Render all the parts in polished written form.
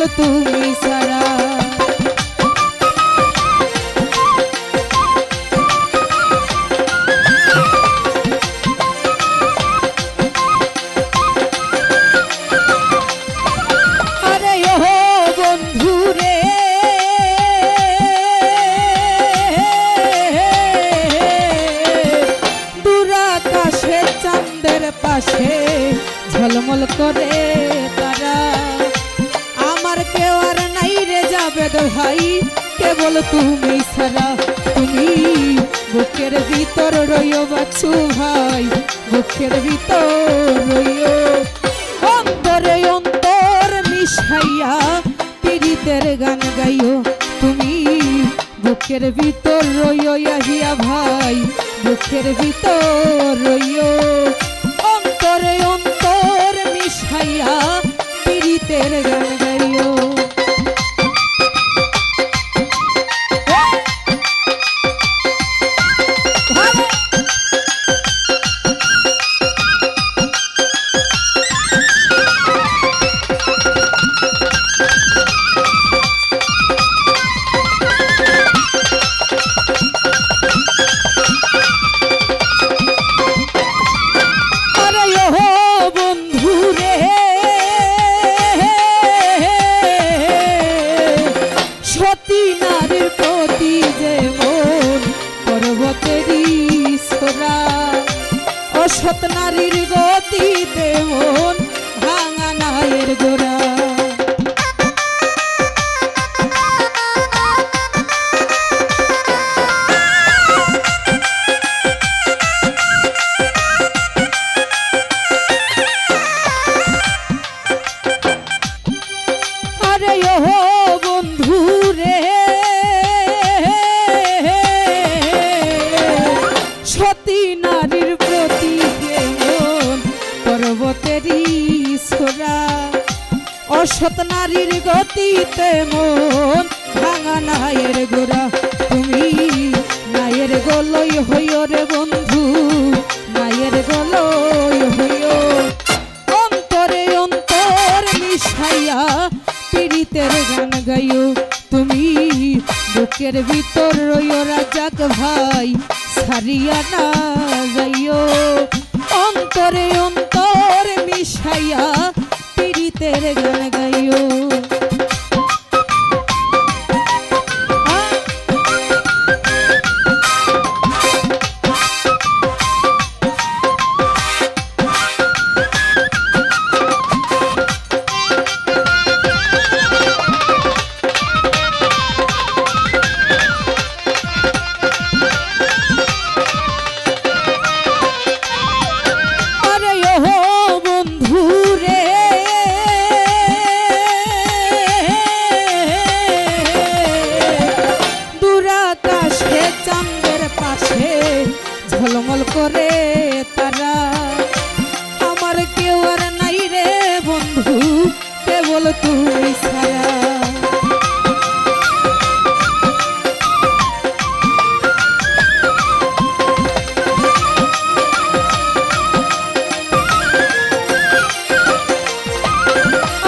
কেবল তুমি ছাড়া। আরে ও বন্ধু রে দূর আকাশে চাঁদের পাশে ঝলমল করে তারা, আমার কেউ আর নাই রে জাবেদ ভাই কেবল তুমি ছাড়া। তুমি বুকের ভিতর রইও বাছু ভাই, বুকের ভিতর রইও, অন্তরে অন্তর মিশাইয়া পীড়িতের গান গাইও। তুমি বুকের ভিতর রইও আহিয়া ভাই, বুকের ভিতর রইও, অন্তরে অন্তর মিশাইয়া পীড়িতের গান গাইও। সতী নারীর প্রতি যেমন পর্বতেরই ছোরা, অসৎ নারীর গতি তেমন ভাঙা নায়ের গোড়া। আরে ও বন্ধু রে সতী নারীর প্রতি যেমন পর্বতেরই ছোরা, অসৎ নারীর গতি তেমন ভাঙা নায়ের গোড়া। তুমি নায়ের গলই হইও রে বন্ধু, নায়ের গলই হইও, অন্তরে অন্তর মিশাইয়া পীড়িতের গান গাইও। তুমি বুকের ভিতর রইও রাজাক ভাই, ছাড়িয়া না যাইও, অন্তরে অন্তর মিশাইয়া পীড়িতের গান গাইও। ঝলমল করে তারা, আমার কেউ আর নাই রে বন্ধু কেবল তুমি ছাড়া।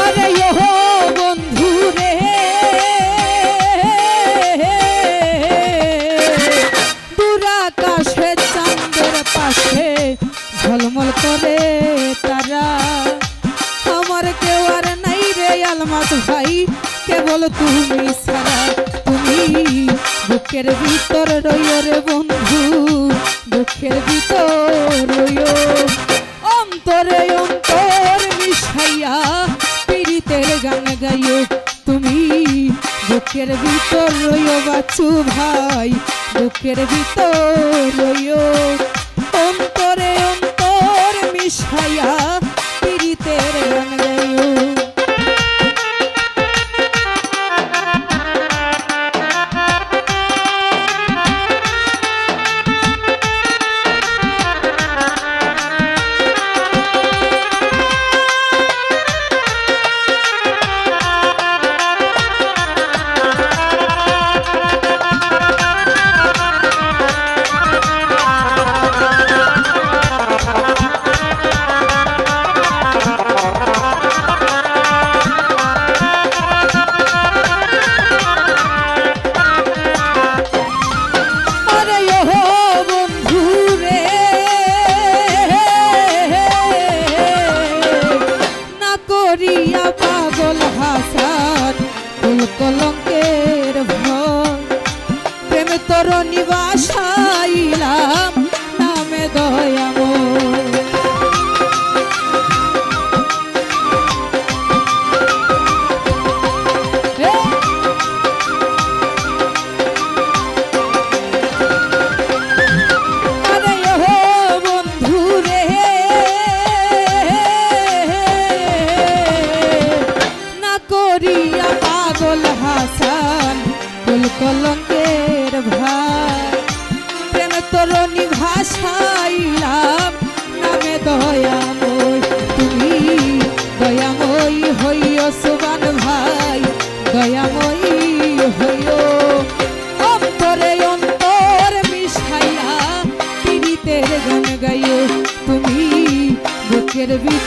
আরে ও বন্ধু রে দূর আকাশে চাঁদের পাশে ঝলমল করে তারা, আমার কেউ আর নাই রে আলমাস ভাই কেবল তুমি ছাড়া। তুমি বুকের ভিতর রইও রে বন্ধু, বুকের ভিতর রইও, অন্তরে অন্তর মিশাইয়া পীড়িতের গান গাইও। তুমি বুকের ভিতর রইও বাছু ভাই, বুকের ভিতর রইও, অন্তরে অন্তর মিশাইয়া পীড়িতের গান গাইও।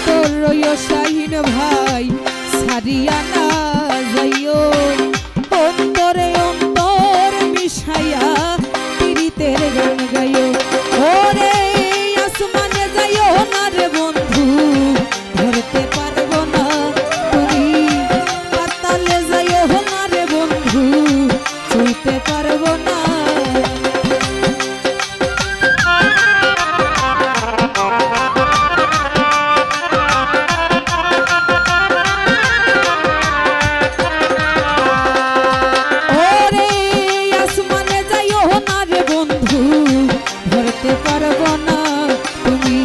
ভিতর রইও শাহিন ভাই সারিয়া না যাইও অন্তরে অন্তর মিশাইয়া পীড়িতের গান গাইও ওরে আসমানে যাইও না রে বন্ধু ধরতে পারবো না তুমি পাতালে যাইও না রে বন্ধু ছুঁইতে পারবো না পারবো না তুমি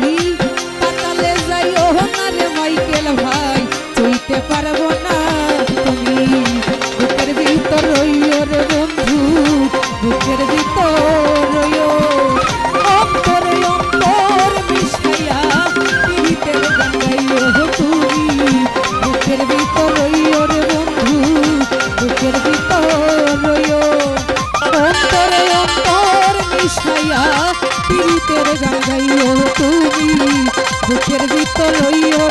পাতালে যাইও না রে মাইকেল ভাই চইতে পারবো না তুমি বুকের ভিতর রইও রে বন্ধু বুকের ভিতর রইও অন্তরে অন্তর মিশাইয়া পীড়িতের গান গাইও তুমি বুকের ভিতর রইও রে বন্ধু বুকের ভিতর রইও অন্তরে অন্তর মিশাইয়া পীড়িতের গান গাইও তুমি বুকের ভিতর রইও